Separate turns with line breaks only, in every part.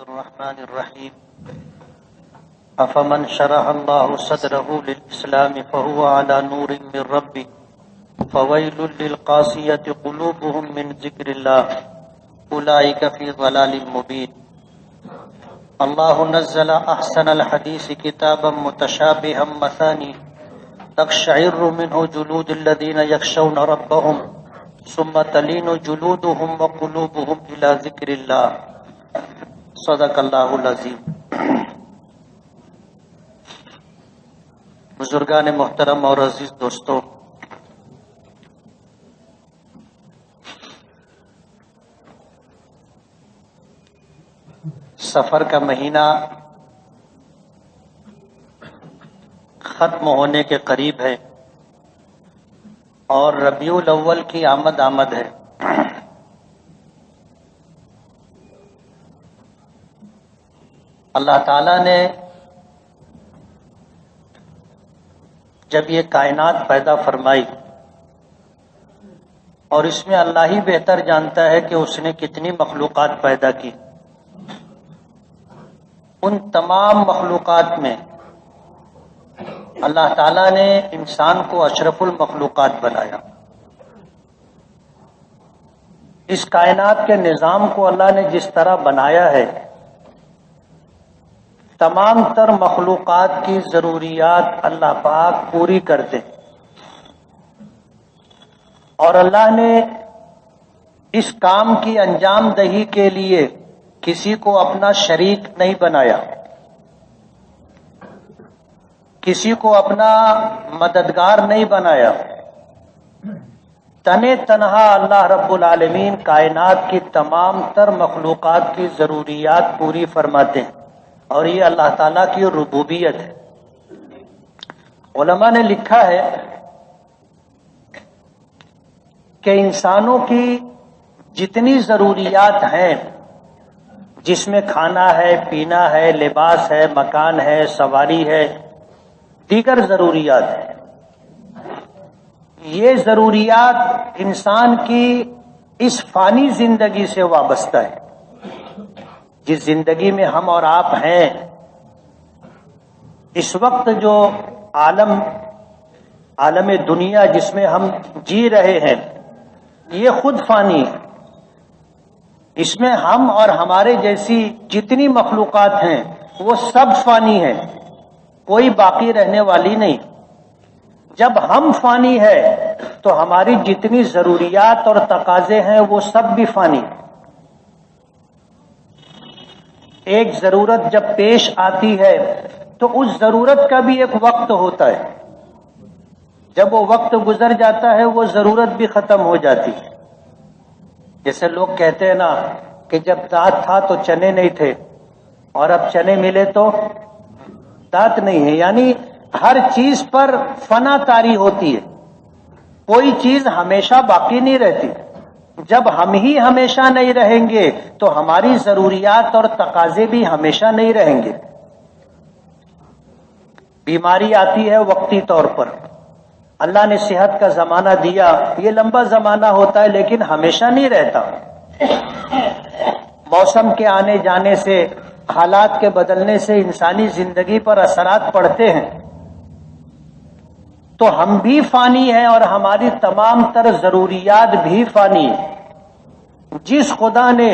الرحمن الرحيم أفمن شرح الله صدره للإسلام فهو على نور من ربه فويل للقاسية قلوبهم من ذكر الله أولئك في ضلال مبين الله نزل أحسن الحديث كتابا متشابها مثاني تقشعر منه جلود الذين يخشون ربهم ثم تلين جلودهم وقلوبهم إلى ذكر الله صدق اللہ العظیم۔ بزرگان محترم اور عزیز دوستو، سفر کا مہینہ ختم ہونے کے قریب ہے اور ربیع الاول کی آمد ہے۔ اللہ تعالیٰ نے جب یہ کائنات پیدا فرمائی، اور اس میں اللہ ہی بہتر جانتا ہے کہ اس نے کتنی مخلوقات پیدا کی، ان تمام مخلوقات میں اللہ تعالیٰ نے انسان کو اشرف المخلوقات بنایا۔ اس کائنات کے نظام کو اللہ نے جس طرح بنایا ہے، تمام تر مخلوقات کی ضروریات اللہ پاک پوری کرتے ہیں، اور اللہ نے اس کام کی انجام دہی کے لیے کسی کو اپنا شریک نہیں بنایا، کسی کو اپنا مددگار نہیں بنایا۔ تنے تنہا اللہ رب العالمین کائنات کی تمام تر مخلوقات کی ضروریات پوری فرماتے ہیں، اور یہ اللہ تعالیٰ کی ربوبیت ہے۔ علماء نے لکھا ہے کہ انسانوں کی جتنی ضروریات ہیں، جس میں کھانا ہے، پینا ہے، لباس ہے، مکان ہے، سواری ہے، دیگر ضروریات ہیں، یہ ضروریات انسان کی اس فانی زندگی سے وابستہ ہے۔ جس زندگی میں ہم اور آپ ہیں، اس وقت جو عالم دنیا جس میں ہم جی رہے ہیں، یہ خود فانی ہے۔ اس میں ہم اور ہمارے جیسی جتنی مخلوقات ہیں وہ سب فانی ہیں، کوئی باقی رہنے والی نہیں۔ جب ہم فانی ہے تو ہماری جتنی ضروریات اور تقاضے ہیں وہ سب بھی فانی ہیں۔ ایک ضرورت جب پیش آتی ہے تو اس ضرورت کا بھی ایک وقت ہوتا ہے، جب وہ وقت گزر جاتا ہے وہ ضرورت بھی ختم ہو جاتی ہے۔ جیسے لوگ کہتے ہیں نا کہ جب دانت تھا تو چنے نہیں تھے، اور اب چنے ملے تو دانت نہیں ہے، یعنی ہر چیز پر فنا طاری ہوتی ہے، کوئی چیز ہمیشہ باقی نہیں رہتی۔ جب ہم ہی ہمیشہ نہیں رہیں گے تو ہماری ضروریات اور تقاضے بھی ہمیشہ نہیں رہیں گے۔ بیماری آتی ہے وقتی طور پر، اللہ نے صحت کا زمانہ دیا، یہ لمبا زمانہ ہوتا ہے لیکن ہمیشہ نہیں رہتا۔ موسم کے آنے جانے سے، حالات کے بدلنے سے انسانی زندگی پر اثرات پڑتے ہیں، تو ہم بھی فانی ہیں اور ہماری تمام تر ضروریات بھی فانی ہیں۔ جس خدا نے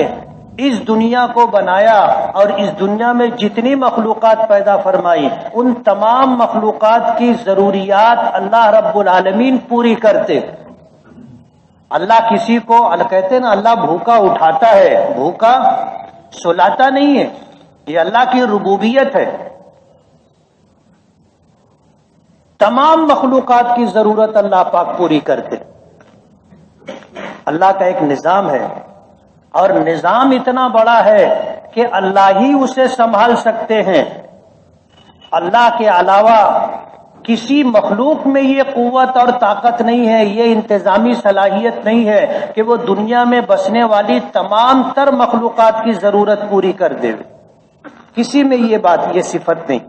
اس دنیا کو بنایا اور اس دنیا میں جتنی مخلوقات پیدا فرمائی، ان تمام مخلوقات کی ضروریات اللہ رب العالمین پوری کرتے۔ اللہ کسی کو کہتے ہیں نا، اللہ بھوکا اٹھاتا ہے، بھوکا سلاتا نہیں ہے، یہ اللہ کی ربوبیت ہے۔ تمام مخلوقات کی ضرورت اللہ پاک پوری کرتے۔ اللہ کا ایک نظام ہے، اور نظام اتنا بڑا ہے کہ اللہ ہی اسے سنبھال سکتے ہیں۔ اللہ کے علاوہ کسی مخلوق میں یہ قوت اور طاقت نہیں ہے، یہ انتظامی صلاحیت نہیں ہے کہ وہ دنیا میں بسنے والی تمام تر مخلوقات کی ضرورت پوری کر دے۔ کسی میں یہ صفت نہیں۔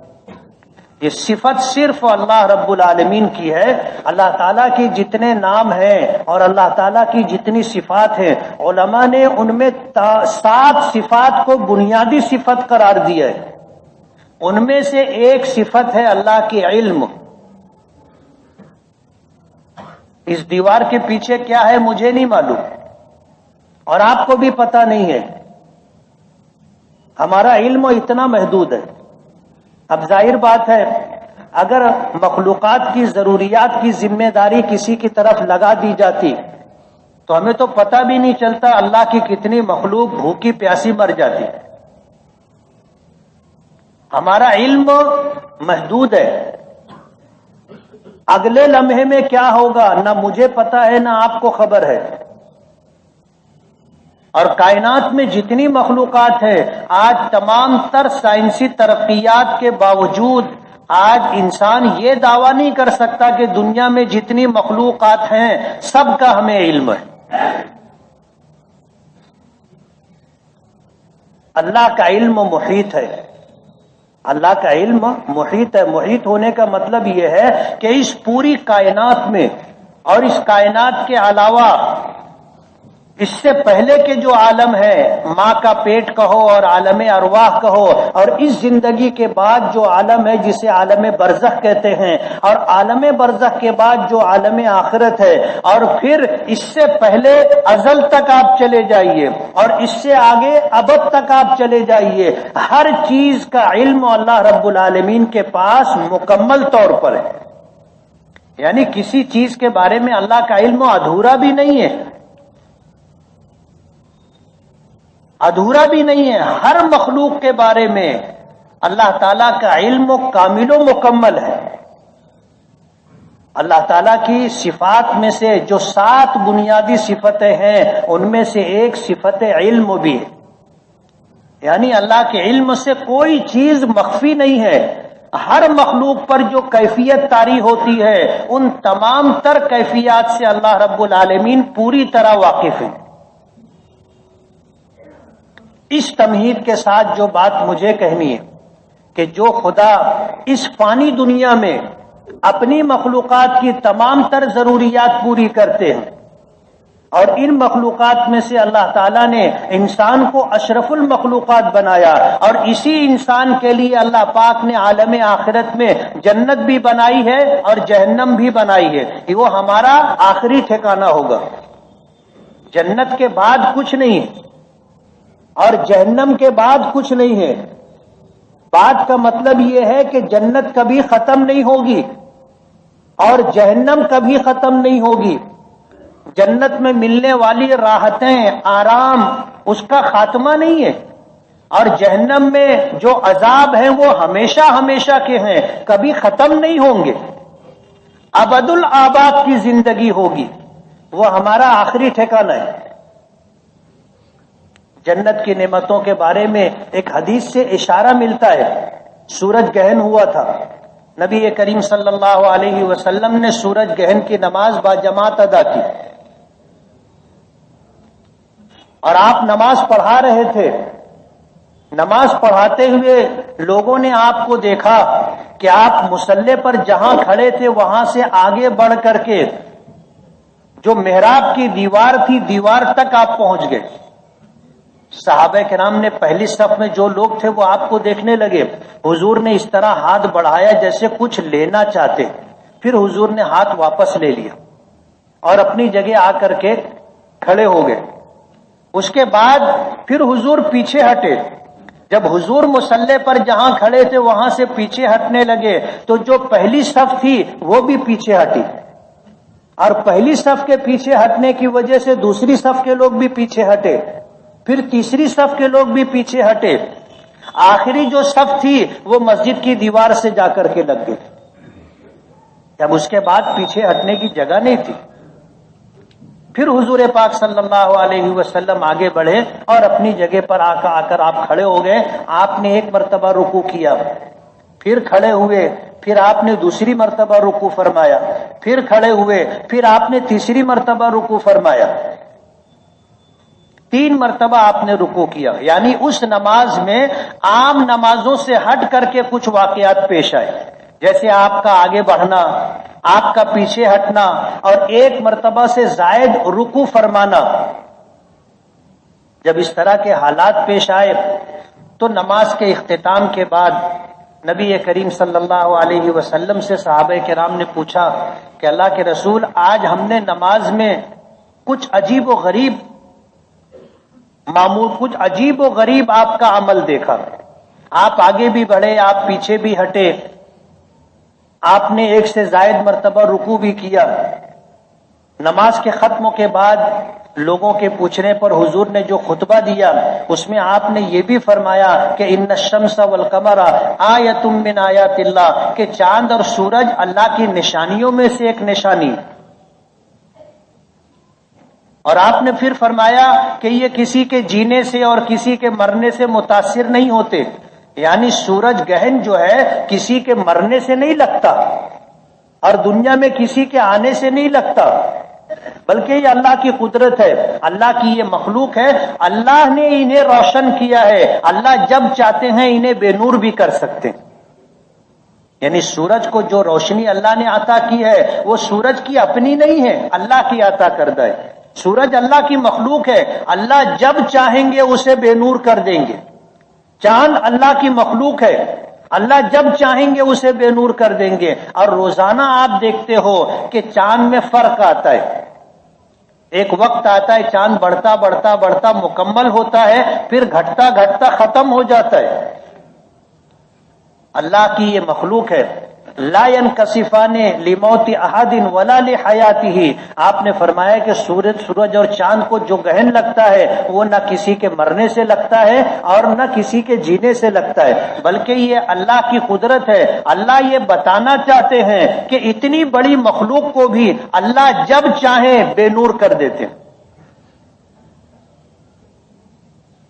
یہ صفت صرف اللہ رب العالمین کی ہے۔ اللہ تعالیٰ کی جتنے نام ہیں اور اللہ تعالیٰ کی جتنی صفات ہیں، علماء نے ان میں 7 صفات کو بنیادی صفت قرار دیا ہے۔ ان میں سے ایک صفت ہے اللہ کی علم۔ اس دیوار کے پیچھے کیا ہے مجھے نہیں معلوم، اور آپ کو بھی پتہ نہیں ہے۔ ہمارا علم اتنا محدود ہے۔ اب ظاہر بات ہے، اگر مخلوقات کی ضروریات کی ذمہ داری کسی کی طرف لگا دی جاتی تو ہمیں تو پتہ بھی نہیں چلتا اللہ کی کتنی مخلوق بھوکی پیاسی مر جاتی۔ ہمارا علم محدود ہے، اگلے لمحے میں کیا ہوگا نہ مجھے پتا ہے نہ آپ کو خبر ہے۔ اور کائنات میں جتنی مخلوقات ہیں، آج تمام تر سائنسی ترقیات کے باوجود آج انسان یہ دعویٰ نہیں کر سکتا کہ دنیا میں جتنی مخلوقات ہیں سب کا ہمیں علم ہے۔ اللہ کا علم محیط ہے، اللہ کا علم محیط ہے۔ محیط ہونے کا مطلب یہ ہے کہ اس پوری کائنات میں اور اس کائنات کے علاوہ اس سے پہلے کے جو عالم ہے، ماں کا پیٹ کہو اور عالم ارواح کہو، اور اس زندگی کے بعد جو عالم ہے جسے عالم برزخ کہتے ہیں، اور عالم برزخ کے بعد جو عالم آخرت ہے، اور پھر اس سے پہلے ازل تک آپ چلے جائیے اور اس سے آگے ابد تک آپ چلے جائیے، ہر چیز کا علم اللہ رب العالمین کے پاس مکمل طور پر ہے۔ یعنی کسی چیز کے بارے میں اللہ کا علم ادھورا بھی نہیں ہے، ادھورا بھی نہیں ہے۔ ہر مخلوق کے بارے میں اللہ تعالیٰ کا علم کامل و مکمل ہے۔ اللہ تعالیٰ کی صفات میں سے جو 7 بنیادی صفتیں ہیں ان میں سے ایک صفت علم بھی ہے، یعنی اللہ کے علم سے کوئی چیز مخفی نہیں ہے۔ ہر مخلوق پر جو کیفیت طاری ہوتی ہے ان تمام تر کیفیات سے اللہ رب العالمین پوری طرح واقف ہے۔ اس تمہید کے ساتھ جو بات مجھے کہنی ہے کہ جو خدا اس فانی دنیا میں اپنی مخلوقات کی تمام تر ضروریات پوری کرتے ہیں، اور ان مخلوقات میں سے اللہ تعالیٰ نے انسان کو اشرف المخلوقات بنایا، اور اسی انسان کے لیے اللہ پاک نے عالم آخرت میں جنت بھی بنائی ہے اور جہنم بھی بنائی ہے۔ کہ وہ ہمارا آخری ٹھکانہ ہوگا، جنت کے بعد کچھ نہیں ہے اور جہنم کے بعد کچھ نہیں ہے۔ بات کا مطلب یہ ہے کہ جنت کبھی ختم نہیں ہوگی اور جہنم کبھی ختم نہیں ہوگی۔ جنت میں ملنے والی راحتیں، آرام، اس کا خاتمہ نہیں ہے، اور جہنم میں جو عذاب ہیں وہ ہمیشہ ہمیشہ کے ہیں، کبھی ختم نہیں ہوں گے، ابد الآباد کی زندگی ہوگی، وہ ہمارا آخری ٹھکانہ ہے۔ جنت کی نعمتوں کے بارے میں ایک حدیث سے اشارہ ملتا ہے۔ سورج گہن ہوا تھا، نبی کریم صلی اللہ علیہ وسلم نے سورج گہن کی نماز باجماعت ادا کی، اور آپ نماز پڑھا رہے تھے۔ نماز پڑھاتے ہوئے لوگوں نے آپ کو دیکھا کہ آپ مصلی پر جہاں کھڑے تھے وہاں سے آگے بڑھ کر کے جو محراب کی دیوار تھی دیوار تک آپ پہنچ گئے۔ صحابہ کرام نے پہلی صف میں جو لوگ تھے وہ آپ کو دیکھنے لگے۔ حضور نے اس طرح ہاتھ بڑھایا جیسے کچھ لینا چاہتے، پھر حضور نے ہاتھ واپس لے لیا اور اپنی جگہ آ کر کے کھڑے ہو گئے۔ اس کے بعد پھر حضور پیچھے ہٹے۔ جب حضور مصلی پر جہاں کھڑے تھے وہاں سے پیچھے ہٹنے لگے تو جو پہلی صف تھی وہ بھی پیچھے ہٹی، اور پہلی صف کے پیچھے ہٹنے کی وجہ سے دوسری صف کے لوگ بھی پیچھے ہٹے، پھر تیسری صف کے لوگ بھی پیچھے ہٹے، آخری جو صف تھی وہ مسجد کی دیوار سے جا کر کے لگ گئی۔ جب اس کے بعد پیچھے ہٹنے کی جگہ نہیں تھی، پھر حضور پاک صلی اللہ علیہ وسلم آگے بڑھے اور اپنی جگہ پر آ کر آپ کھڑے ہو گئے۔ آپ نے ایک مرتبہ رکوع کیا، پھر کھڑے ہوئے، پھر آپ نے دوسری مرتبہ رکوع فرمایا، پھر کھڑے ہوئے، پھر آپ نے تیسری مرتبہ رکوع فرمایا، 3 مرتبہ آپ نے رکوع کیا۔ یعنی اس نماز میں عام نمازوں سے ہٹ کر کے کچھ واقعات پیش آئے۔ جیسے آپ کا آگے بڑھنا، آپ کا پیچھے ہٹنا اور ایک مرتبہ سے زائد رکوع فرمانا، جب اس طرح کے حالات پیش آئے تو نماز کے اختتام کے بعد نبی کریم صلی اللہ علیہ وسلم سے صحابہ کرام نے پوچھا کہ اللہ کے رسول، آج ہم نے نماز میں کچھ عجیب و غریب معمول، کچھ عجیب و غریب آپ کا عمل دیکھا، آپ آگے بھی بڑھے، آپ پیچھے بھی ہٹے، آپ نے ایک سے زائد مرتبہ رکوع بھی کیا۔ نماز کے ختم کے بعد لوگوں کے پوچھنے پر حضور نے جو خطبہ دیا اس میں آپ نے یہ بھی فرمایا کہ ان الشمس والقمر آیۃ من آیات اللہ، کہ چاند اور سورج اللہ کی نشانیوں میں سے ایک نشانی، اور آپ نے پھر فرمایا کہ یہ کسی کے جینے سے اور کسی کے مرنے سے متاثر نہیں ہوتے، یعنی سورج گہن جو ہے کسی کے مرنے سے نہیں لگتا اور دنیا میں کسی کے آنے سے نہیں لگتا، بلکہ یہ اللہ کی قدرت ہے، اللہ کی یہ مخلوق ہے، اللہ نے انہیں روشن کیا ہے، اللہ جب چاہتے ہیں انہیں بے نور بھی کر سکتے ہیں۔ یعنی سورج کو جو روشنی اللہ نے عطا کی ہے وہ سورج کی اپنی نہیں ہے، اللہ کی عطا کردہ ہے۔ سورج اللہ کی مخلوق ہے، اللہ جب چاہیں گے اسے بے نور کر دیں گے۔ چاند اللہ کی مخلوق ہے، اللہ جب چاہیں گے اسے بے نور کر دیں گے، اور روزانہ آپ دیکھتے ہو کہ چاند میں فرق آتا ہے، ایک وقت آتا ہے چاند بڑھتا بڑھتا بڑھتا مکمل ہوتا ہے، پھر گھٹتا گھٹتا ختم ہو جاتا ہے۔ اللہ کی یہ مخلوق ہے، لا ينکسفان لموت احد ولا لحیاتہ۔ آپ نے فرمایا کہ سورج اور چاند کو جو گہن لگتا ہے وہ نہ کسی کے مرنے سے لگتا ہے اور نہ کسی کے جینے سے لگتا ہے، بلکہ یہ اللہ کی قدرت ہے۔ اللہ یہ بتانا چاہتے ہیں کہ اتنی بڑی مخلوق کو بھی اللہ جب چاہیں بے نور کر دیتے ہیں۔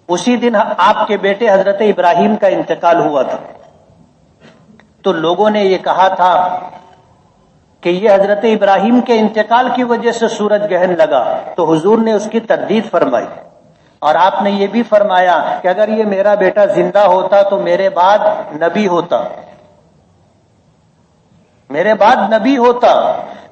اسی دن آپ کے بیٹے حضرت ابراہیم کا انتقال ہوا تھا، تو لوگوں نے یہ کہا تھا کہ یہ حضرت ابراہیم کے انتقال کی وجہ سے سورج گہن لگا، تو حضور نے اس کی تردید فرمائی، اور آپ نے یہ بھی فرمایا کہ اگر یہ میرا بیٹا زندہ ہوتا تو میرے بعد نبی ہوتا، میرے بعد نبی ہوتا،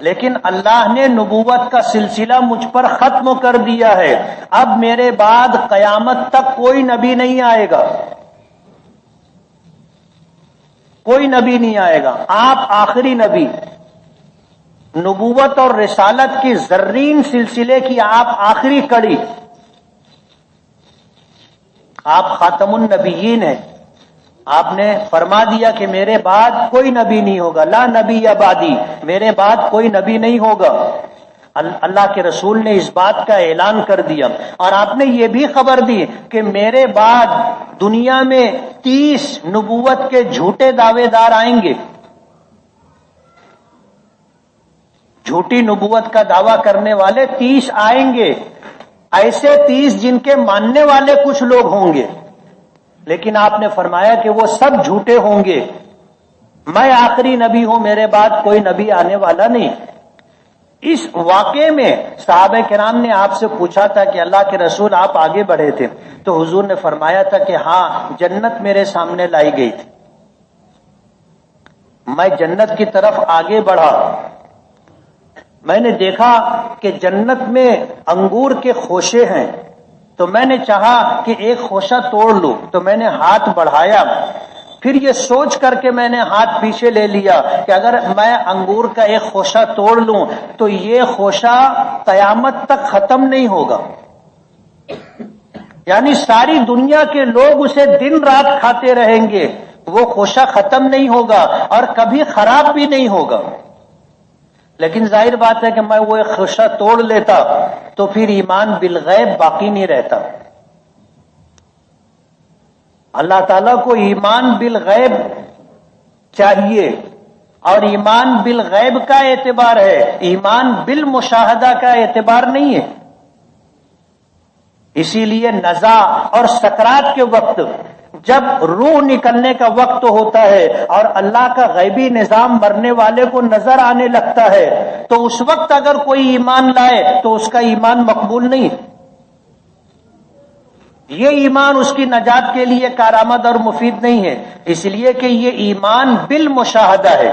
لیکن اللہ نے نبوت کا سلسلہ مجھ پر ختم کر دیا ہے، اب میرے بعد قیامت تک کوئی نبی نہیں آئے گا، کوئی نبی نہیں آئے گا، آپ آخری نبی، نبوت اور رسالت کی زرین سلسلے کی آپ آخری کڑی، آپ خاتم النبیین ہیں۔ آپ نے فرما دیا کہ میرے بعد کوئی نبی نہیں ہوگا، لا نبی بعدی، میرے بعد کوئی نبی نہیں ہوگا۔ اللہ کے رسول نے اس بات کا اعلان کر دیا، اور آپ نے یہ بھی خبر دی کہ میرے بعد دنیا میں 30 نبوت کے جھوٹے دعوے دار آئیں گے، جھوٹی نبوت کا دعویٰ کرنے والے 30 آئیں گے، ایسے 30 جن کے ماننے والے کچھ لوگ ہوں گے، لیکن آپ نے فرمایا کہ وہ سب جھوٹے ہوں گے، میں آخری نبی ہوں، میرے بعد کوئی نبی آنے والا نہیں۔ اس واقعے میں صحابہ کرام نے آپ سے پوچھا تھا کہ اللہ کے رسول آپ آگے بڑھے تھے، تو حضور نے فرمایا تھا کہ ہاں، جنت میرے سامنے لائی گئی تھی، میں جنت کی طرف آگے بڑھا، میں نے دیکھا کہ جنت میں انگور کے خوشے ہیں، تو میں نے چاہا کہ ایک خوشہ توڑ لوں، تو میں نے ہاتھ بڑھایا، پھر یہ سوچ کر کے میں نے ہاتھ پیچھے لے لیا کہ اگر میں انگور کا ایک خوشہ توڑ لوں تو یہ خوشہ قیامت تک ختم نہیں ہوگا، یعنی ساری دنیا کے لوگ اسے دن رات کھاتے رہیں گے، وہ خوشہ ختم نہیں ہوگا اور کبھی خراب بھی نہیں ہوگا۔ لیکن ظاہر بات ہے کہ میں وہ ایک خوشہ توڑ لیتا تو پھر ایمان بالغیب باقی نہیں رہتا۔ اللہ تعالیٰ کو ایمان بالغیب چاہیے، اور ایمان بالغیب کا اعتبار ہے، ایمان بالمشاہدہ کا اعتبار نہیں ہے۔ اسی لیے نزا اور سکرات کے وقت جب روح نکلنے کا وقت ہوتا ہے اور اللہ کا غیبی نظام مرنے والے کو نظر آنے لگتا ہے، تو اس وقت اگر کوئی ایمان لائے تو اس کا ایمان مقبول نہیں۔ یہ ایمان اس کی نجات کے لیے کارآمد اور مفید نہیں ہے، اس لیے کہ یہ ایمان بالمشاہدہ ہے،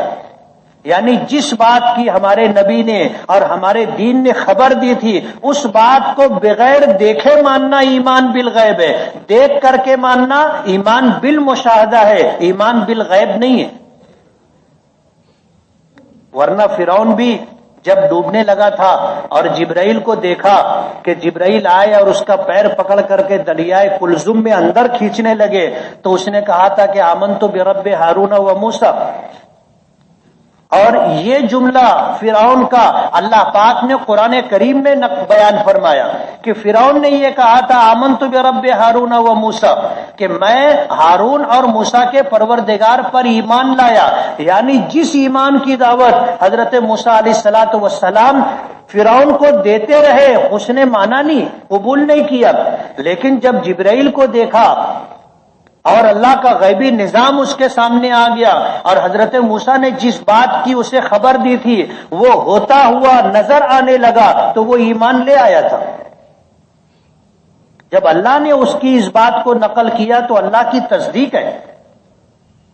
یعنی جس بات کی ہمارے نبی نے اور ہمارے دین نے خبر دی تھی اس بات کو بغیر دیکھے ماننا ایمان بالغیب ہے، دیکھ کر کے ماننا ایمان بالمشاہدہ ہے، ایمان بالغیب نہیں ہے۔ ورنہ فرعون بھی جب ڈوبنے لگا تھا اور جبرائیل کو دیکھا کہ جبرائیل آئے اور اس کا پیر پکڑ کر کے دریائے کلزم میں اندر کھینچنے لگے تو اس نے کہا تھا کہ آمنت برب ہارون و موسیٰ، اور یہ جملہ فرعون کا اللہ پاک نے قرآن کریم میں بیان فرمایا کہ فرعون نے یہ کہا تھا آمنت برب ہارون و موسیٰ، کہ میں ہارون اور موسیٰ کے پروردگار پر ایمان لایا، یعنی جس ایمان کی دعوت حضرت موسیٰ علیہ الصلوۃ والسلام فرعون کو دیتے رہے اس نے مانا نہیں، قبول نہیں کیا، لیکن جب جبرائیل کو دیکھا اور اللہ کا غیبی نظام اس کے سامنے آ گیا اور حضرت موسیٰ نے جس بات کی اسے خبر دی تھی وہ ہوتا ہوا نظر آنے لگا تو وہ ایمان لے آیا تھا۔ جب اللہ نے اس کی اس بات کو نقل کیا تو اللہ کی تصدیق ہے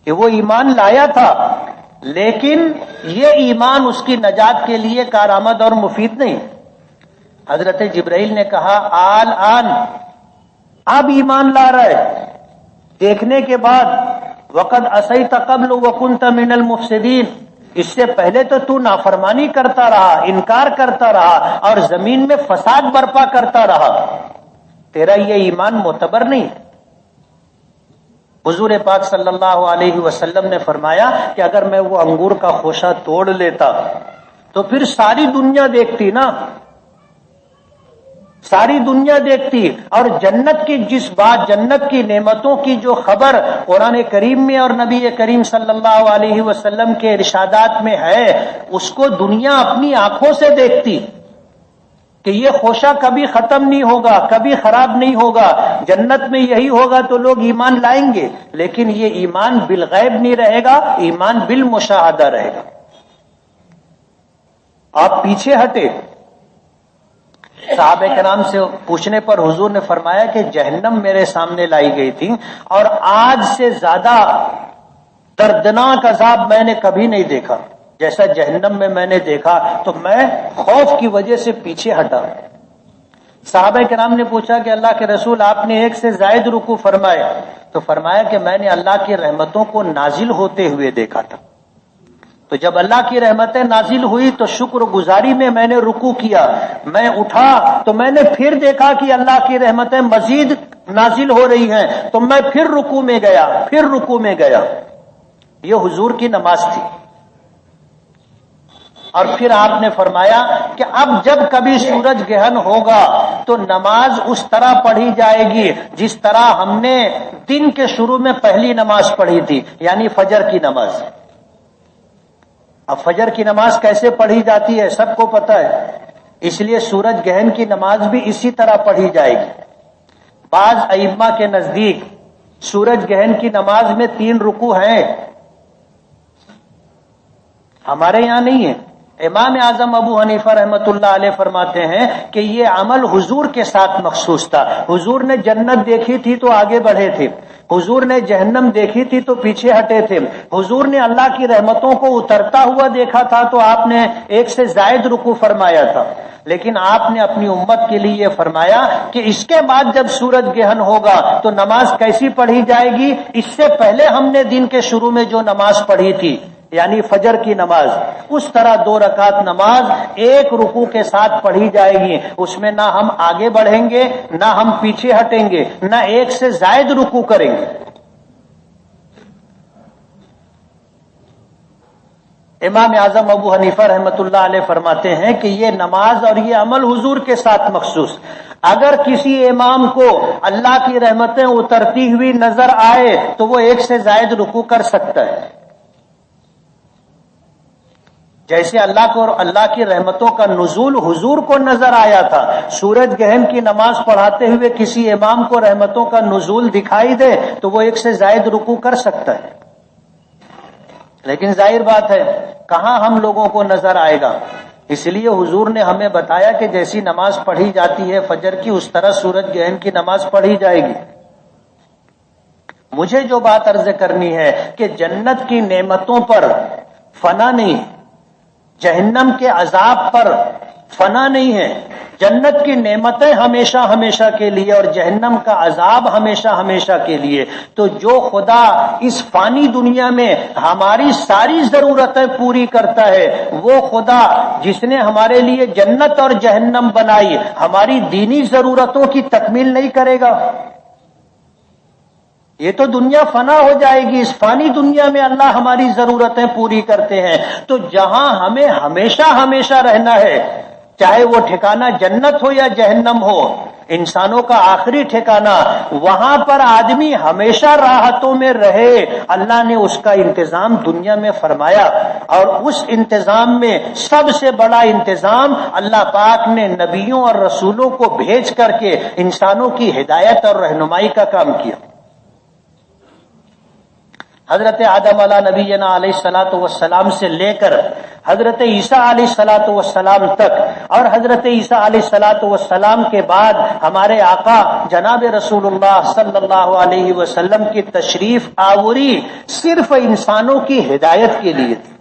کہ وہ ایمان لایا تھا، لیکن یہ ایمان اس کی نجات کے لیے کارآمد اور مفید نہیں۔ حضرت جبرائیل نے کہا آن اب ایمان لا رہا ہے، دیکھنے کے بعد وقد عصیت قبل وکنت من المفسدین، اس سے پہلے تو تو نافرمانی کرتا رہا، انکار کرتا رہا اور زمین میں فساد برپا کرتا رہا، تیرا یہ ایمان معتبر نہیں۔ حضور پاک صلی اللہ علیہ وسلم نے فرمایا کہ اگر میں وہ انگور کا خوشہ توڑ لیتا تو پھر ساری دنیا دیکھتی نا، ساری دنیا دیکھتی، اور جنت کی جس بات، جنت کی نعمتوں کی جو خبر قرآن کریم میں اور نبی کریم صلی اللہ علیہ وسلم کے ارشادات میں ہے اس کو دنیا اپنی آنکھوں سے دیکھتی کہ یہ خوشہ کبھی ختم نہیں ہوگا، کبھی خراب نہیں ہوگا، جنت میں یہی ہوگا تو لوگ ایمان لائیں گے، لیکن یہ ایمان بالغیب نہیں رہے گا، ایمان بالمشاہدہ رہے گا۔ آپ پیچھے ہٹے، صحابہ کرام سے پوچھنے پر حضور نے فرمایا کہ جہنم میرے سامنے لائی گئی تھی اور آج سے زیادہ دردناک عذاب میں نے کبھی نہیں دیکھا، جیسا جہنم میں میں نے دیکھا تو میں خوف کی وجہ سے پیچھے ہٹا۔ صحابہ کرام نے پوچھا کہ اللہ کے رسول آپ نے ایک سے زائد رکوع فرمائے، تو فرمایا کہ میں نے اللہ کی رحمتوں کو نازل ہوتے ہوئے دیکھا تھا، تو جب اللہ کی رحمتیں نازل ہوئی تو شکر گزاری میں نے رکوع کیا، میں اٹھا تو میں نے پھر دیکھا کہ اللہ کی رحمتیں مزید نازل ہو رہی ہیں تو میں پھر رکوع میں گیا، پھر رکوع میں گیا۔ یہ حضور کی نماز تھی۔ اور پھر آپ نے فرمایا کہ اب جب کبھی سورج گہن ہوگا تو نماز اس طرح پڑھی جائے گی جس طرح ہم نے دن کے شروع میں پہلی نماز پڑھی تھی، یعنی فجر کی نماز۔ اب فجر کی نماز کیسے پڑھی جاتی ہے سب کو پتہ ہے، اس لیے سورج گہن کی نماز بھی اسی طرح پڑھی جائے گی۔ بعض ائمہ کے نزدیک سورج گہن کی نماز میں 3 رکوع ہیں، ہمارے یہاں نہیں ہے۔ امام اعظم ابو حنیفہ رحمۃ اللہ علیہ فرماتے ہیں کہ یہ عمل حضور کے ساتھ مخصوص تھا، حضور نے جنت دیکھی تھی تو آگے بڑھے تھے، حضور نے جہنم دیکھی تھی تو پیچھے ہٹے تھے، حضور نے اللہ کی رحمتوں کو اترتا ہوا دیکھا تھا تو آپ نے 1 سے زائد رکوع فرمایا تھا، لیکن آپ نے اپنی امت کے لیے فرمایا کہ اس کے بعد جب سورج گہن ہوگا تو نماز کیسی پڑھی جائے گی؟ اس سے پہلے ہم نے دن کے شروع میں جو نماز پڑھی تھی یعنی فجر کی نماز، اس طرح 2 رکعت نماز 1 رکوع کے ساتھ پڑھی جائے گی، اس میں نہ ہم آگے بڑھیں گے نہ ہم پیچھے ہٹیں گے، نہ 1 سے زائد رکوع کریں گے۔ امام اعظم ابو حنیفہ رحمۃ اللہ علیہ فرماتے ہیں کہ یہ نماز اور یہ عمل حضور کے ساتھ مخصوص، اگر کسی امام کو اللہ کی رحمتیں اترتی ہوئی نظر آئے تو وہ 1 سے زائد رکوع کر سکتا ہے، جیسے اللہ کی رحمتوں کا نزول حضور کو نظر آیا تھا۔ سورج گہن کی نماز پڑھاتے ہوئے کسی امام کو رحمتوں کا نزول دکھائی دے تو وہ 1 سے زائد رکوع کر سکتا ہے، لیکن ظاہر بات ہے کہاں ہم لوگوں کو نظر آئے گا؟ اس لیے حضور نے ہمیں بتایا کہ جیسی نماز پڑھی جاتی ہے فجر کی، اس طرح سورج گرہن کی نماز پڑھی جائے گی۔ مجھے جو بات عرض کرنی ہے کہ جنت کی نعمتوں پر فنا نہیں ہے، جہنم کے عذاب پر فنا نہیں ہے۔ جنت کی نعمتیں ہمیشہ ہمیشہ کے لیے اور جہنم کا عذاب ہمیشہ ہمیشہ کے لیے۔ تو جو خدا اس فانی دنیا میں ہماری ساری ضرورتیں پوری کرتا ہے، وہ خدا جس نے ہمارے لیے جنت اور جہنم بنائی، ہماری دینی ضرورتوں کی تکمیل نہیں کرے گا؟ یہ تو دنیا فنا ہو جائے گی، اس فانی دنیا میں اللہ ہماری ضرورتیں پوری کرتے ہیں۔ تو جہاں ہمیں ہمیشہ ہمیشہ رہنا ہے، چاہے وہ ٹھکانہ جنت ہو یا جہنم ہو، انسانوں کا آخری ٹھکانہ، وہاں پر آدمی ہمیشہ راحتوں میں رہے، اللہ نے اس کا انتظام دنیا میں فرمایا۔ اور اس انتظام میں سب سے بڑا انتظام اللہ پاک نے نبیوں اور رسولوں کو بھیج کر کے انسانوں کی ہدایت اور رہنمائی کا کام کیا۔ حضرت آدم علیہ نبینا علیہ الصلوۃ والسلام سے لے کر حضرت عیسیٰ علیہ الصلوۃ والسلام تک، اور حضرت عیسیٰ علیہ الصلوۃ والسلام کے بعد ہمارے آقا جناب رسول اللہ صلی اللہ علیہ وسلم کی تشریف آوری صرف انسانوں کی ہدایت کے لیے تھی۔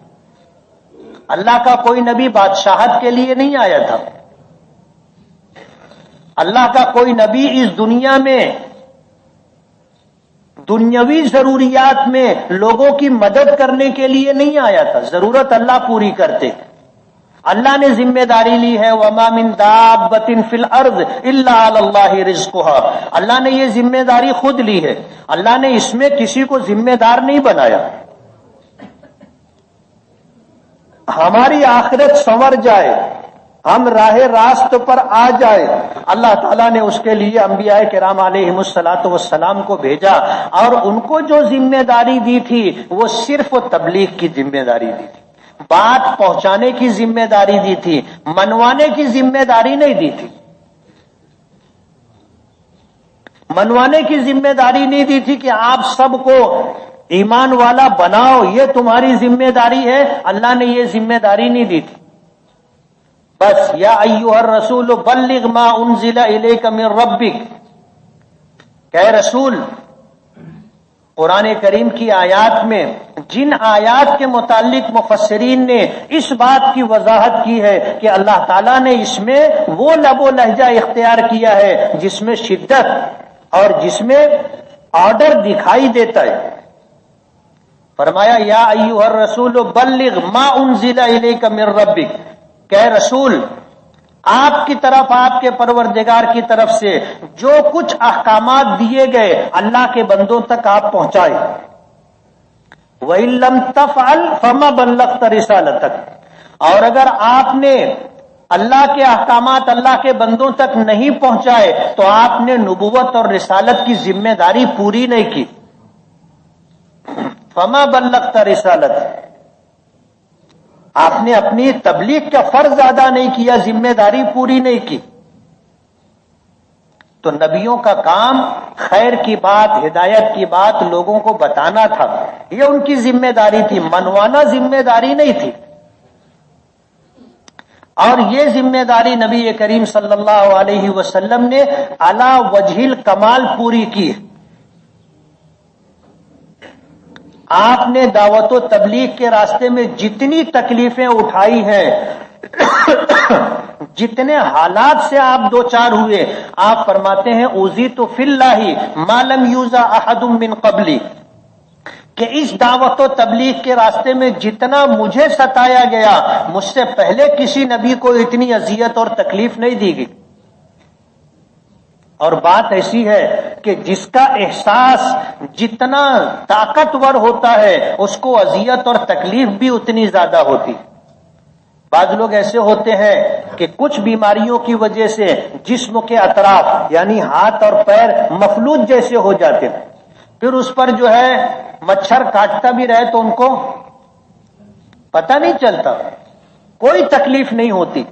اللہ کا کوئی نبی بادشاہت کے لیے نہیں آیا تھا، اللہ کا کوئی نبی اس دنیا میں دنیاوی ضروریات میں لوگوں کی مدد کرنے کے لیے نہیں آیا تھا، ضرورت اللہ پوری کرتے۔ اللہ نے ذمہ داری لی ہے، وَمَا مِن دَابَّةٍ فِي الْأَرْضِ إِلَّا عَلَى اللَّهِ رِزْقُهَا، اللہ نے یہ ذمہ داری خود لی ہے، اللہ نے اس میں کسی کو ذمہ دار نہیں بنایا۔ ہماری آخرت سنور جائے، ہم راہ راست پر آ جائے، اللہ تعالیٰ نے اس کے لیے انبیاء کرام علیہم الصلاۃ والسلام کو بھیجا، اور ان کو جو ذمہ داری دی تھی وہ صرف تبلیغ کی ذمہ داری دی تھی، بات پہنچانے کی ذمہ داری دی تھی، منوانے کی ذمہ داری نہیں دی تھی، منوانے کی ذمہ داری نہیں دی تھی کہ آپ سب کو ایمان والا بناؤ، یہ تمہاری ذمہ داری ہے، اللہ نے یہ ذمہ داری نہیں دی تھی۔ بس یا ایھا الرسول بلغ ما انزل الیک من ربک، کہ اے رسول، قرآن کریم کی آیات میں جن آیات کے متعلق مفسرین نے اس بات کی وضاحت کی ہے کہ اللہ تعالیٰ نے اس میں وہ لب و لہجہ اختیار کیا ہے جس میں شدت اور جس میں آرڈر دکھائی دیتا ہے، فرمایا یا ایھا الرسول بلغ ما انزل الیک من ربک، کہ رسول آپ کی طرف، آپ کے پروردگار کی طرف سے جو کچھ احکامات دیے گئے اللہ کے بندوں تک آپ پہنچائے۔ وَإِن لَّمْ تَفْعَلْ فَمَا بَلَّغْتَ رِسَالَتَكَ، اور اگر آپ نے اللہ کے احکامات اللہ کے بندوں تک نہیں پہنچائے تو آپ نے نبوت اور رسالت کی ذمہ داری پوری نہیں کی۔ فَمَا بَلَّغْتَ رِسَالَتَكَ، آپ نے اپنی تبلیغ کا فرض ادا نہیں کیا، ذمہ داری پوری نہیں کی۔ تو نبیوں کا کام خیر کی بات، ہدایت کی بات لوگوں کو بتانا تھا، یہ ان کی ذمہ داری تھی، منوانا ذمہ داری نہیں تھی۔ اور یہ ذمہ داری نبی کریم صلی اللہ علیہ وسلم نے علی وجہ الکمال پوری کی۔ آپ نے دعوت و تبلیغ کے راستے میں جتنی تکلیفیں اٹھائی ہیں، جتنے حالات سے آپ دوچار ہوئے، آپ فرماتے ہیں اوذیت فی اللہ ما لم یوزا احد من قبلی، کہ اس دعوت و تبلیغ کے راستے میں جتنا مجھے ستایا گیا، مجھ سے پہلے کسی نبی کو اتنی اذیت اور تکلیف نہیں دی گئی۔ اور بات ایسی ہے کہ جس کا احساس جتنا طاقتور ہوتا ہے اس کو اذیت اور تکلیف بھی اتنی زیادہ ہوتی۔ بعض لوگ ایسے ہوتے ہیں کہ کچھ بیماریوں کی وجہ سے جسم کے اطراف یعنی ہاتھ اور پیر مفلوج جیسے ہو جاتے ہیں، پھر اس پر جو ہے مچھر کاٹتا بھی رہے تو ان کو پتہ نہیں چلتا، کوئی تکلیف نہیں ہوتی۔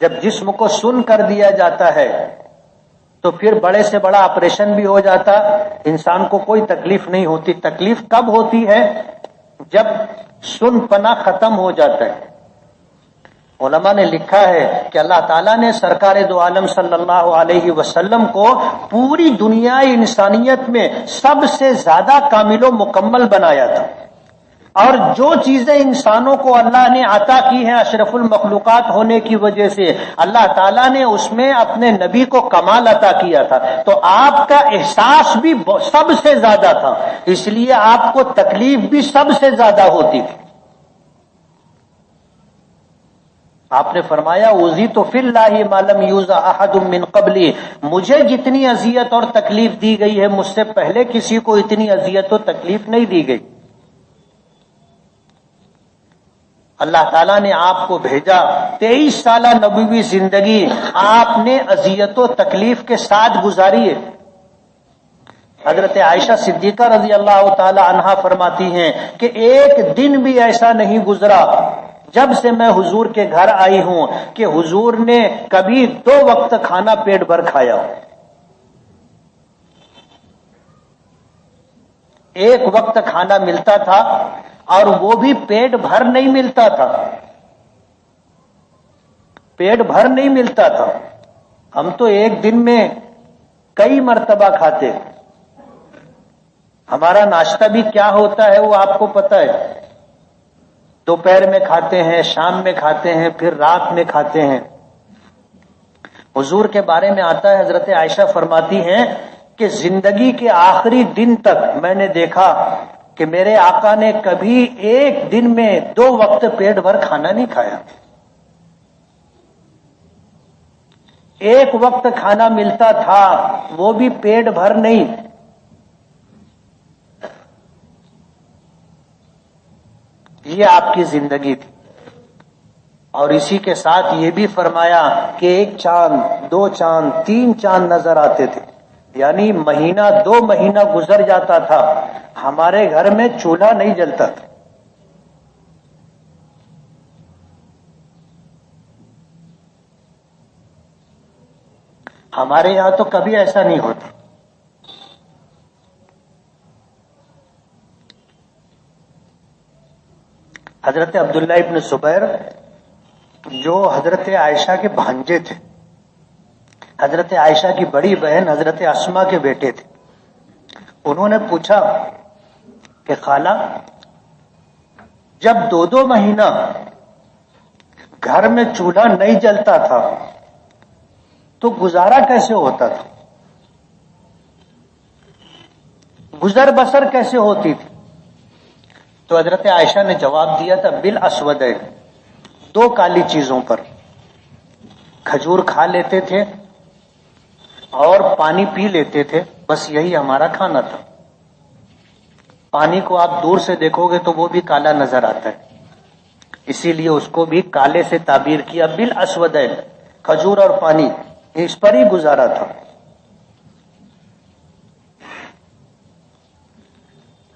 جب جسم کو سن کر دیا جاتا ہے تو پھر بڑے سے بڑا آپریشن بھی ہو جاتا، انسان کو کوئی تکلیف نہیں ہوتی۔ تکلیف کب ہوتی ہے؟ جب سن پنا ختم ہو جاتا ہے، علماء نے لکھا ہے کہ اللہ تعالیٰ نے سرکار دو عالم صلی اللہ علیہ وسلم کو پوری دنیا انسانیت میں سب سے زیادہ کامل و مکمل بنایا تھا، اور جو چیزیں انسانوں کو اللہ نے عطا کی ہیں اشرف المخلوقات ہونے کی وجہ سے، اللہ تعالیٰ نے اس میں اپنے نبی کو کمال عطا کیا تھا، تو آپ کا احساس بھی سب سے زیادہ تھا، اس لیے آپ کو تکلیف بھی سب سے زیادہ ہوتی تھی۔ آپ نے فرمایا اوذیت فی اللہ ما لم یوزع احد من قبلی، مجھے جتنی اذیت اور تکلیف دی گئی ہے مجھ سے پہلے کسی کو اتنی اذیت و تکلیف نہیں دی گئی۔ اللہ تعالیٰ نے آپ کو بھیجا، 23 سالہ نبوی زندگی آپ نے اذیت و تکلیف کے ساتھ گزاری ہے۔ حضرت عائشہ صدیقہ رضی اللہ تعالی عنہا فرماتی ہیں کہ ایک دن بھی ایسا نہیں گزرا جب سے میں حضور کے گھر آئی ہوں کہ حضور نے کبھی 2 وقت کھانا پیٹ بھر کھایا ہو۔ ایک وقت کھانا ملتا تھا اور وہ بھی پیٹ بھر نہیں ملتا تھا، پیٹ بھر نہیں ملتا تھا۔ ہم تو ایک دن میں کئی مرتبہ کھاتے، ہمارا ناشتہ بھی کیا ہوتا ہے وہ آپ کو پتہ ہے، دوپہر میں کھاتے ہیں، شام میں کھاتے ہیں، پھر رات میں کھاتے ہیں۔ حضور کے بارے میں آتا ہے، حضرت عائشہ فرماتی ہیں کہ زندگی کے آخری دن تک میں نے دیکھا کہ میرے آقا نے کبھی ایک دن میں 2 وقت پیٹ بھر کھانا نہیں کھایا۔ ایک وقت کھانا ملتا تھا وہ بھی پیٹ بھر نہیں۔ یہ آپ کی زندگی تھی، اور اسی کے ساتھ یہ بھی فرمایا کہ 1 چاند 2 چاند 3 چاند نظر آتے تھے، یعنی مہینہ 2 مہینہ گزر جاتا تھا ہمارے گھر میں چولہا نہیں جلتا تھا۔ ہمارے یہاں تو کبھی ایسا نہیں ہوتا۔ حضرت عبداللہ ابن زبیر جو حضرت عائشہ کے بھانجے تھے، حضرت عائشہ کی بڑی بہن حضرت اسما کے بیٹے تھے، انہوں نے پوچھا کہ خالہ جب 2 مہینہ گھر میں چولہا نہیں جلتا تھا تو گزارا کیسے ہوتا تھا، گزر بسر کیسے ہوتی تھی؟ تو حضرت عائشہ نے جواب دیا تھا بالاسودین، 2 کالی چیزوں پر، کھجور کھا لیتے تھے اور پانی پی لیتے تھے، بس یہی ہمارا کھانا تھا۔ پانی کو آپ دور سے دیکھو گے تو وہ بھی کالا نظر آتا ہے، اسی لیے اس کو بھی کالے سے تعبیر کیا، بالاسودین، کھجور اور پانی، اس پر ہی گزارا تھا۔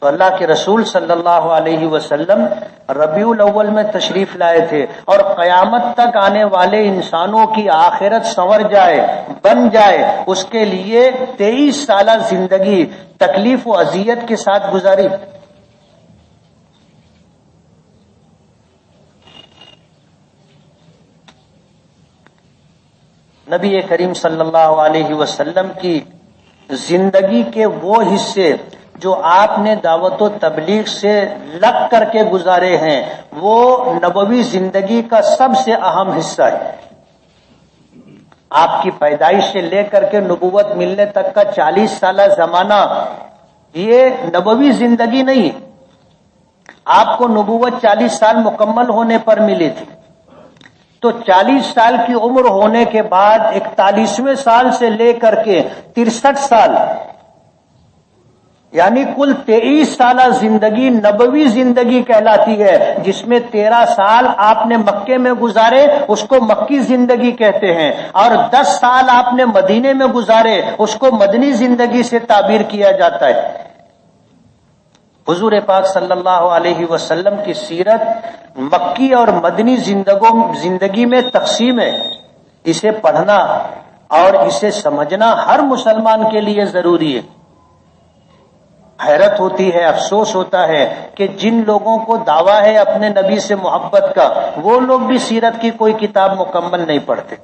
تو اللہ کے رسول صلی اللہ علیہ وسلم ربیع الاول میں تشریف لائے تھے، اور قیامت تک آنے والے انسانوں کی آخرت سنور جائے، بن جائے، اس کے لیے 23 سالہ زندگی تکلیف و اذیت کے ساتھ گزاری۔ نبی کریم صلی اللہ علیہ وسلم کی زندگی کے وہ حصے جو آپ نے دعوت و تبلیغ سے لگ کر کے گزارے ہیں وہ نبوی زندگی کا سب سے اہم حصہ ہے۔ آپ کی پیدائش سے لے کر کے نبوت ملنے تک کا 40 سالہ زمانہ یہ نبوی زندگی نہیں، آپ کو نبوت 40 سال مکمل ہونے پر ملی تھی، تو 40 سال کی عمر ہونے کے بعد 41ویں سال سے لے کر کے 63 سال، یعنی کل 23 سالہ زندگی نبوی زندگی کہلاتی ہے، جس میں 13 سال آپ نے مکے میں گزارے، اس کو مکی زندگی کہتے ہیں، اور 10 سال آپ نے مدینے میں گزارے، اس کو مدنی زندگی سے تعبیر کیا جاتا ہے۔ حضور پاک صلی اللہ علیہ وسلم کی سیرت مکی اور مدنی زندگی میں تقسیم ہے، اسے پڑھنا اور اسے سمجھنا ہر مسلمان کے لیے ضروری ہے۔ حیرت ہوتی ہے، افسوس ہوتا ہے کہ جن لوگوں کو دعویٰ ہے اپنے نبی سے محبت کا، وہ لوگ بھی سیرت کی کوئی کتاب مکمل نہیں پڑھتے۔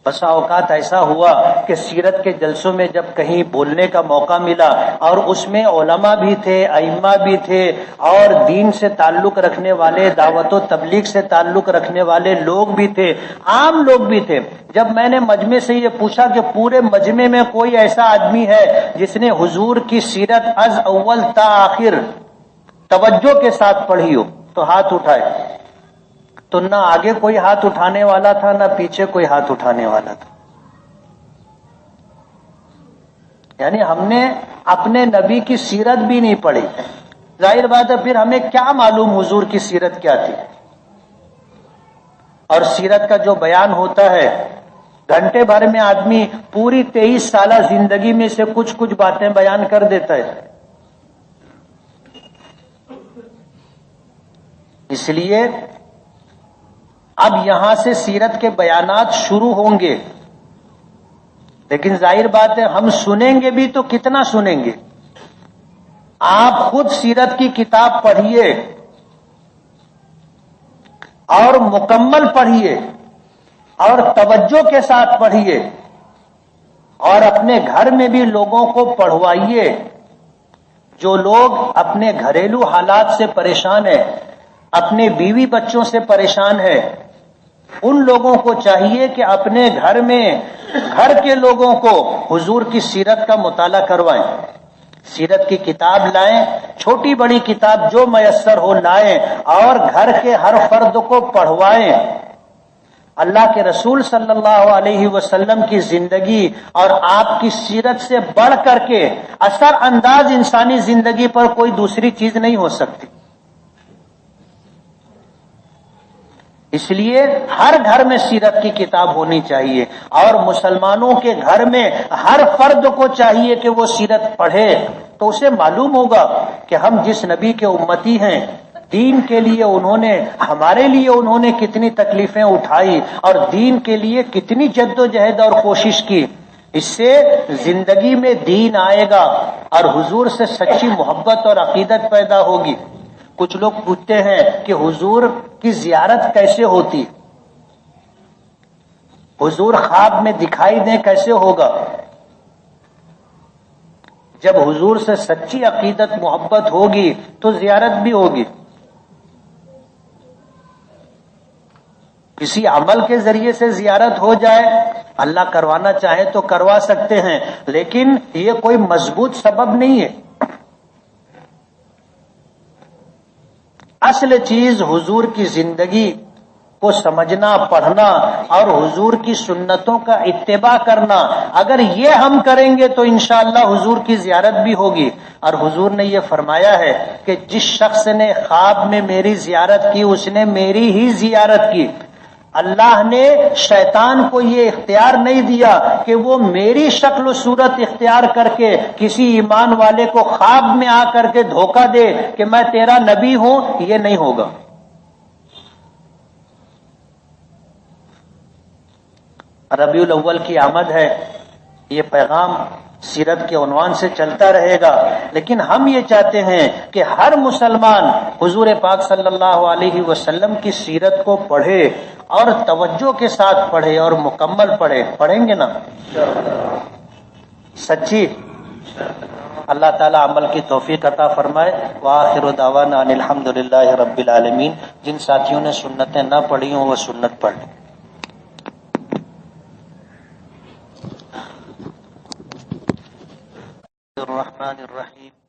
بسا اوقات ایسا ہوا کہ سیرت کے جلسوں میں جب کہیں بولنے کا موقع ملا اور اس میں علماء بھی تھے، ائمہ بھی تھے، اور دین سے تعلق رکھنے والے، دعوت و تبلیغ سے تعلق رکھنے والے لوگ بھی تھے، عام لوگ بھی تھے، جب میں نے مجمع سے یہ پوچھا کہ پورے مجمع میں کوئی ایسا آدمی ہے جس نے حضور کی سیرت از اول تا آخر توجہ کے ساتھ پڑھی ہو، تو ہاتھ اٹھائے، تو نہ آگے کوئی ہاتھ اٹھانے والا تھا، نہ پیچھے کوئی ہاتھ اٹھانے والا تھا۔ یعنی ہم نے اپنے نبی کی سیرت بھی نہیں پڑھی، ظاہر بات ہے پھر ہمیں کیا معلوم حضور کی سیرت کیا تھی۔ اور سیرت کا جو بیان ہوتا ہے، گھنٹے بھر میں آدمی پوری 23 سالہ زندگی میں سے کچھ باتیں بیان کر دیتا ہے۔ اس لیے اب یہاں سے سیرت کے بیانات شروع ہوں گے، لیکن ظاہر بات ہے ہم سنیں گے بھی تو کتنا سنیں گے۔ آپ خود سیرت کی کتاب پڑھیے اور مکمل پڑھیے اور توجہ کے ساتھ پڑھیے، اور اپنے گھر میں بھی لوگوں کو پڑھوائیے۔ جو لوگ اپنے گھریلو حالات سے پریشان ہیں، اپنے بیوی بچوں سے پریشان ہیں، ان لوگوں کو چاہیے کہ اپنے گھر میں گھر کے لوگوں کو حضور کی سیرت کا مطالعہ کروائیں، سیرت کی کتاب لائیں، چھوٹی بڑی کتاب جو میسر ہو لائیں، اور گھر کے ہر فرد کو پڑھوائیں۔ اللہ کے رسول صلی اللہ علیہ وسلم کی زندگی اور آپ کی سیرت سے بڑھ کر کے اثر انداز انسانی زندگی پر کوئی دوسری چیز نہیں ہو سکتی۔ اس لیے ہر گھر میں سیرت کی کتاب ہونی چاہیے، اور مسلمانوں کے گھر میں ہر فرد کو چاہیے کہ وہ سیرت پڑھے، تو اسے معلوم ہوگا کہ ہم جس نبی کے امتی ہیں، دین کے لیے ہمارے لیے انہوں نے کتنی تکلیفیں اٹھائی اور دین کے لیے کتنی جد و جہد اور کوشش کی۔ اس سے زندگی میں دین آئے گا اور حضور سے سچی محبت اور عقیدت پیدا ہوگی۔ کچھ لوگ پوچھتے ہیں کہ حضور کی زیارت کیسے ہوتی، حضور خواب میں دکھائی دیں کیسے ہوگا؟ جب حضور سے سچی عقیدت محبت ہوگی تو زیارت بھی ہوگی۔ کسی عمل کے ذریعے سے زیارت ہو جائے، اللہ کروانا چاہے تو کروا سکتے ہیں، لیکن یہ کوئی مضبوط سبب نہیں ہے۔ اصل چیز حضور کی زندگی کو سمجھنا، پڑھنا اور حضور کی سنتوں کا اتباع کرنا۔ اگر یہ ہم کریں گے تو انشاءاللہ حضور کی زیارت بھی ہوگی۔ اور حضور نے یہ فرمایا ہے کہ جس شخص نے خواب میں میری زیارت کی اس نے میری ہی زیارت کی۔ اللہ نے شیطان کو یہ اختیار نہیں دیا کہ وہ میری شکل و صورت اختیار کر کے کسی ایمان والے کو خواب میں آ کر کے دھوکہ دے کہ میں تیرا نبی ہوں، یہ نہیں ہوگا۔ ربیع الاول کی آمد ہے، یہ پیغام سیرت کے عنوان سے چلتا رہے گا، لیکن ہم یہ چاہتے ہیں کہ ہر مسلمان حضور پاک صلی اللہ علیہ وسلم کی سیرت کو پڑھے اور توجہ کے ساتھ پڑھے اور مکمل پڑھے۔ پڑھیں گے نا سچی؟ اللہ تعالی عمل کی توفیق عطا فرمائے۔ وآخر دعوانا ان الحمدللہ رب العالمین۔ جن ساتھیوں نے سنتیں نہ پڑھی ہوں وہ سنت پڑھ لیں۔ الرحمن الرحیم